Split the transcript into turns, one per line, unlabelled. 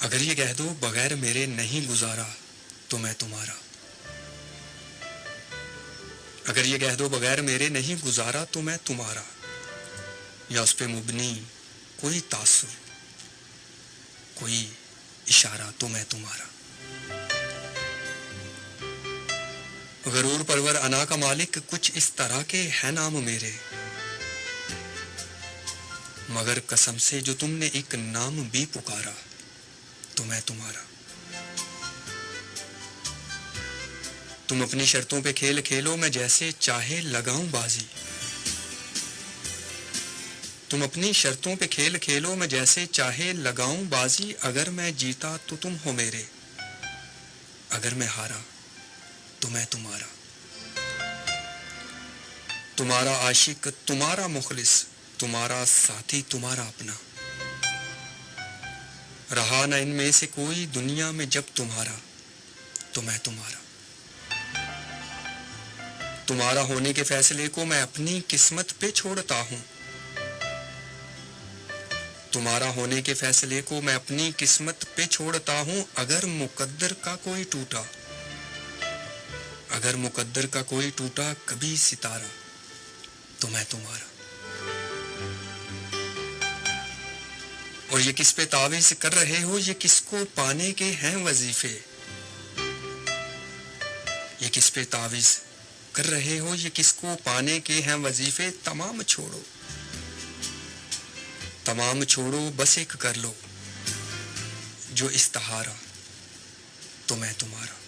اگر یہ کہہ دو بغیر میرے نہیں گزارا تو میں تمہارا. اگر یہ کہہ دو بغیر میرے نہیں گزارا تو میں تمہارا. یا اس پہ مبنی کوئی تاثر کوئی اشارہ تو میں تمہارا. غرور پرور انا کا مالک کچھ اس طرح کے ہے نام میرے، مگر قسم سے جو تم نے ایک نام بھی پکارا تو میں تمہارا. تم اپنی شرطوں پہ کھیل کھیلو میں جیسے چاہے لگاؤں بازی. تم اپنی شرطوں پہ کھیل کھیلو میں جیسے چاہے لگاؤں بازی. اگر میں جیتا تو تم ہو میرے، اگر میں ہارا تو میں تمہارا. تمہارا عاشق تمہارا مخلص تمہارا ساتھی تمہارا اپنا. رہا نہ ان میں سے کوئی دنیا میں جب تمہارا تو میں تمہارا. تمہارا ہونے کے فیصلے کو میں اپنی قسمت پہ چھوڑتا ہوں. تمہارا ہونے کے فیصلے کو میں اپنی قسمت پہ چھوڑتا ہوں. اگر مقدر کا کوئی ٹوٹا، اگر مقدر کا کوئی ٹوٹا کبھی ستارہ تو میں تمہارا. اور یہ کس پہ تعویذ کر رہے ہو، یہ کس کو پانے کے ہیں وظیفے. یہ کس پہ تعویذ کر رہے ہو، یہ کس کو پانے کے ہیں وظیفے. تمام چھوڑو تمام چھوڑو بس ایک کر لو جو استخارہ تو میں تمہارا.